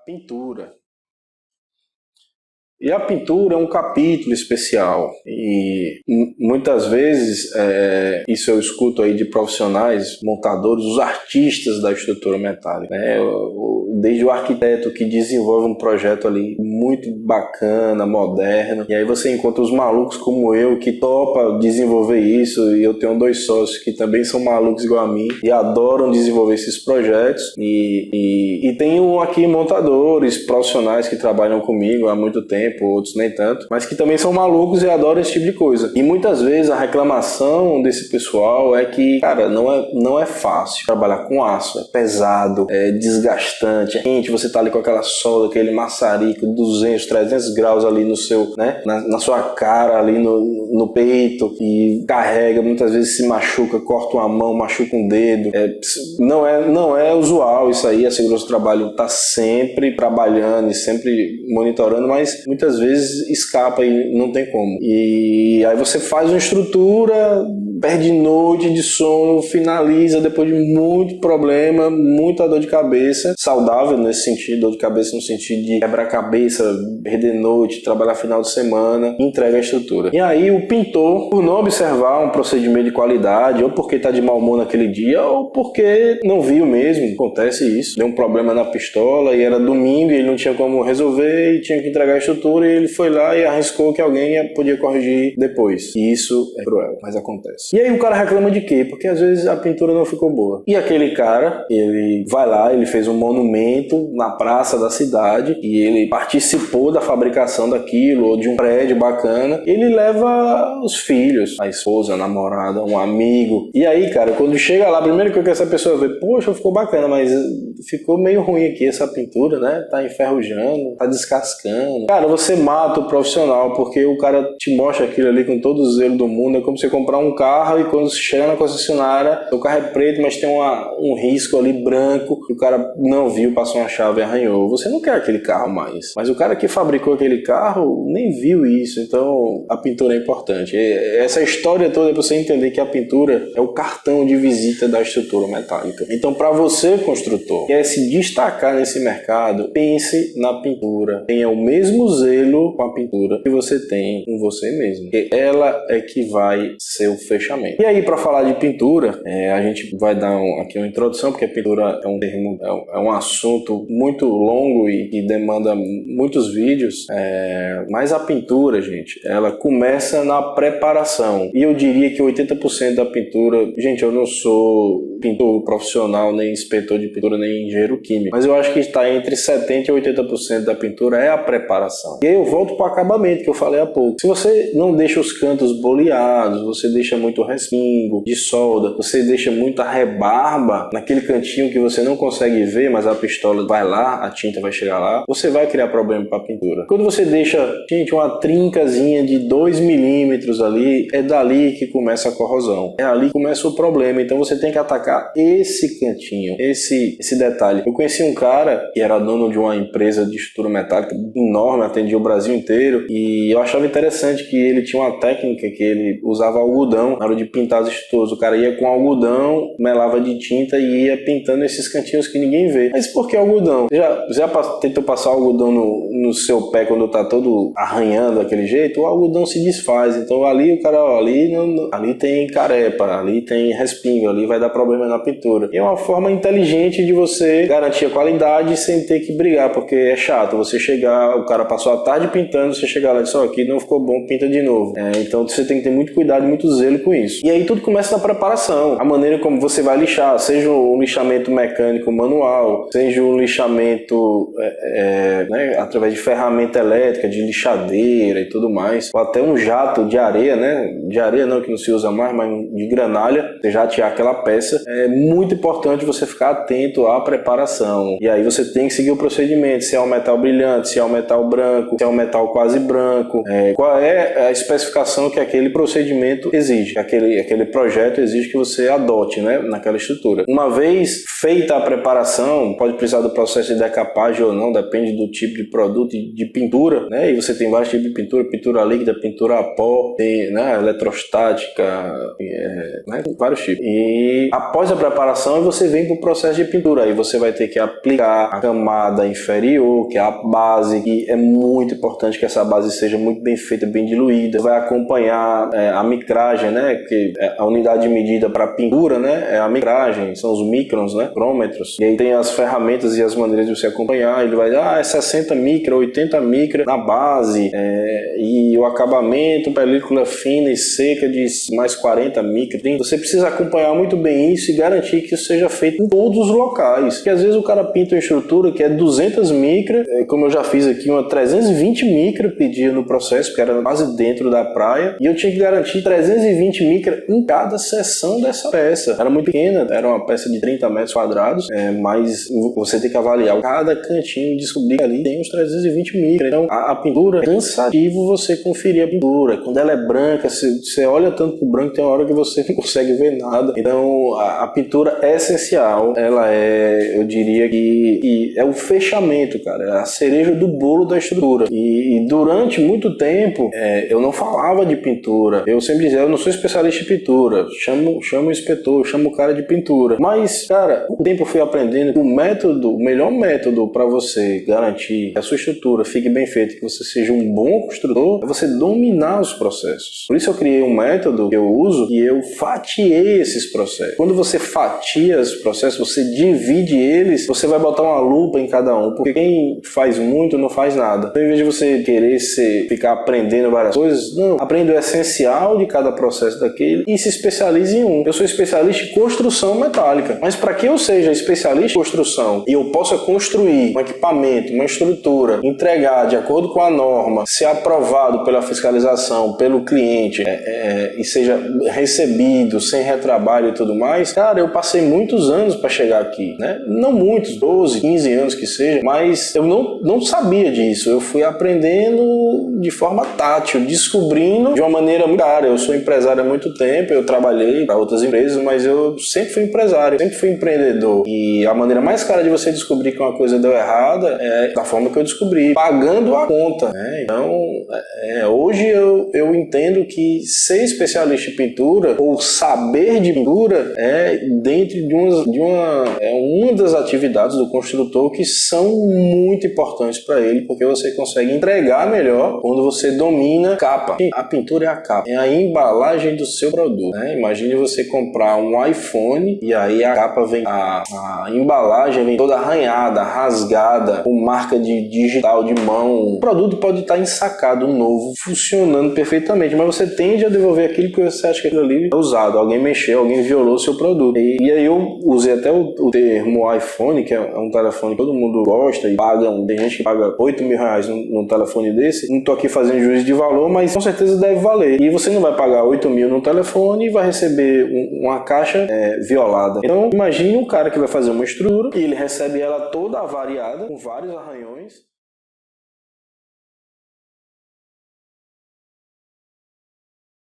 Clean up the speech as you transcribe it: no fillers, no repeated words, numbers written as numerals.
pintura. E a pintura é um capítulo especial e muitas vezes isso eu escuto aí de profissionais, montadores, os artistas da estrutura metálica, né? Desde o arquiteto que desenvolve um projeto ali muito bacana, moderno, e aí você encontra os malucos como eu que topa desenvolver isso, e eu tenho 2 sócios que também são malucos igual a mim e adoram desenvolver esses projetos, e tenho aqui montadores profissionais que trabalham comigo há muito tempo, outros nem tanto, mas que também são malucos e adoram esse tipo de coisa. E muitas vezes a reclamação desse pessoal é que, cara, não é fácil trabalhar com aço, é pesado, é desgastante, é quente, você tá ali com aquela solda, aquele maçarico, 200, 300 graus ali no seu, né, na sua cara, ali no peito, e carrega, muitas vezes se machuca, corta uma mão, machuca um dedo. Não é usual isso aí, a segurança do trabalho tá sempre trabalhando e sempre monitorando, mas muitas vezes escapa e não tem como. E aí você faz uma estrutura, perde noite de sono, finaliza depois de muito problema, muita dor de cabeça, saudável nesse sentido, dor de cabeça no sentido de quebrar a cabeça, perder noite, trabalhar final de semana, entrega a estrutura. E aí o pintor, por não observar um procedimento de qualidade, ou porque está de mau humor naquele dia, ou porque não viu mesmo, acontece isso, deu um problema na pistola e era domingo e ele não tinha como resolver e tinha que entregar a estrutura, e ele foi lá e arriscou que alguém podia corrigir depois. E isso é cruel, mas acontece. E aí o cara reclama de quê? Porque às vezes a pintura não ficou boa. E aquele cara, ele vai lá, ele fez um monumento na praça da cidade e ele participou da fabricação daquilo, ou de um prédio bacana. Ele leva os filhos, a esposa, a namorada, um amigo. E aí, cara, quando chega lá, primeiro que essa pessoa vê, poxa, ficou bacana, mas ficou meio ruim aqui essa pintura, né? Tá enferrujando, tá descascando. Cara, você mata o profissional, porque o cara te mostra aquilo ali com todo o zelo do mundo. É como você comprar um carro e quando você chega na concessionária, o carro é preto, mas tem um risco ali branco, que o cara não viu, passou uma chave e arranhou. Você não quer aquele carro mais. Mas o cara que fabricou aquele carro nem viu isso. Então a pintura é importante. Essa história toda é para você entender que a pintura é o cartão de visita da estrutura metálica. Então, para você, construtor, quer se destacar nesse mercado, pense na pintura. Tenha o mesmo zelo com a pintura que você tem com você mesmo. Porque ela é que vai ser o fechamento. E aí, para falar de pintura, a gente vai dar aqui uma introdução, porque a pintura é um termo, é um assunto muito longo e que demanda muitos vídeos. Mas a pintura, gente, ela começa na preparação. E eu diria que 80% da pintura... Gente, eu não sou pintor profissional, nem inspetor de pintura, nem engenheiro químico, mas eu acho que está entre 70% e 80% da pintura é a preparação. E aí eu volto para o acabamento, que eu falei há pouco. Se você não deixa os cantos boleados, você deixa muito respingo de solda, você deixa muita rebarba naquele cantinho que você não consegue ver, mas a pistola vai lá, a tinta vai chegar lá, você vai criar problema para a pintura. Quando você deixa, gente, uma trincazinha de 2 milímetros ali, é dali que começa a corrosão. É ali que começa o problema. Então você tem que atacar esse cantinho, esse detalhe. Eu conheci um cara que era dono de uma empresa de estrutura metálica enorme, atendia o Brasil inteiro, e eu achava interessante que ele tinha uma técnica que ele usava algodão na hora de pintar as estruturas. O cara ia com algodão, melava de tinta e ia pintando esses cantinhos que ninguém vê. Mas por que algodão? Já tentou passar algodão no seu pé quando tá todo arranhando daquele jeito? O algodão se desfaz. Então ali o cara, ali tem carepa, ali tem respingo, ali vai dar problema na pintura. E é uma forma inteligente de você garantir a qualidade sem ter que brigar, porque é chato você chegar, o cara passou a tarde pintando, você chegar lá e diz, aqui não ficou bom, pinta de novo. Então você tem que ter muito cuidado, muito zelo com isso. E aí tudo começa na preparação, a maneira como você vai lixar, seja um lixamento mecânico manual, seja um lixamento né, através de ferramenta elétrica, de lixadeira e tudo mais, ou até um jato de areia, né? De areia não, que não se usa mais, mas de granalha, você jatear aquela peça. É muito importante você ficar atento à preparação. E aí você tem que seguir o procedimento, se é um metal brilhante, se é um metal branco, se é um metal quase branco, qual é a especificação que aquele procedimento exige, que aquele projeto exige que você adote, né, naquela estrutura. Uma vez feita a preparação, pode precisar do processo de decapagem ou não, depende do tipo de produto e de pintura, né, e você tem vários tipos de pintura, pintura líquida, pintura a pó, tem, né, eletrostática, né, vários tipos. E após a preparação, você vem para o processo de pintura, aí você vai ter que aplicar a camada inferior, que é a base, e é muito importante que essa base seja muito bem feita, bem diluída. Vai acompanhar a micragem, né, que a unidade de medida para pintura, né, é a micragem, são os microns, né, micrômetros. E aí tem as ferramentas e as maneiras de você acompanhar. Ele vai dar 60 micra, 80 micra na base, e o acabamento, película fina e seca de mais 40 micra. Você precisa acompanhar muito bem isso e garantir que isso seja feito em todos os locais. Porque às vezes o cara pinta uma estrutura que é 200 micra, como eu já fiz aqui, uma 320 micra pedia no processo, porque era quase dentro da praia, e eu tinha que garantir 320 micra em cada seção dessa peça. Era muito pequena, era uma peça de 30 metros quadrados, mas você tem que avaliar cada cantinho e descobrir que ali tem uns 320 micra. Então a pintura é cansativo você conferir a pintura. Quando ela é branca, você olha tanto pro branco, tem uma hora que você não consegue ver nada. Então a pintura é essencial, ela eu diria que é o fechamento, cara, é a cereja do bolo da estrutura. E durante muito tempo eu não falava de pintura, eu sempre dizia, eu não sou especialista em pintura, chamo o inspetor, chamo o cara de pintura. Mas, cara, com o tempo eu fui aprendendo que o melhor método para você garantir que a sua estrutura fique bem feita, que você seja um bom construtor, é você dominar os processos. Por isso eu criei um método que eu uso e eu fatiei esses processos. Quando você fatia os processos, você divide eles, você vai botar uma lupa em cada um, porque quem faz muito não faz nada. Então, em vez de você querer ficar aprendendo várias coisas, não, aprenda o essencial de cada processo daquele e se especialize em um. Eu sou especialista em construção metálica, mas para que eu seja especialista em construção e eu possa construir um equipamento, uma estrutura, entregar de acordo com a norma, ser aprovado pela fiscalização, pelo cliente e seja recebido sem retrabalho e tudo mais, cara, eu passei muitos anos para chegar aqui, né? Não muitos, 12, 15 anos que seja, mas eu não sabia disso. Eu fui aprendendo de forma tátil, descobrindo de uma maneira muito clara. Eu sou empresário há muito tempo, eu trabalhei para outras empresas, mas eu sempre fui empresário, sempre fui empreendedor. E a maneira mais clara de você descobrir que uma coisa deu errada é da forma que eu descobri, pagando a conta, né? Então, hoje eu entendo que ser especialista em pintura ou saber de pintura é dentro de uma das atividades do construtor que são muito importantes para ele, porque você consegue entregar melhor quando você domina a capa. A pintura é a capa, é a embalagem do seu produto, né? Imagine você comprar um iPhone e aí a capa vem, a embalagem vem toda arranhada, rasgada, com marca de digital de mão. O produto pode estar ensacado novo, funcionando perfeitamente, mas você tende a devolver aquilo que você acha que aquilo ali é usado. Alguém mexeu, alguém violou o seu produto. E aí eu usei até o termo iPhone, que é um telefone que todo mundo gosta e paga, tem gente que paga 8 mil reais num telefone desse. Não estou aqui fazendo juízo de valor, mas com certeza deve valer. E você não vai pagar 8 mil no telefone e vai receber uma caixa violada. Então imagine um cara que vai fazer uma estrutura e ele recebe ela toda avariada, com vários arranhões.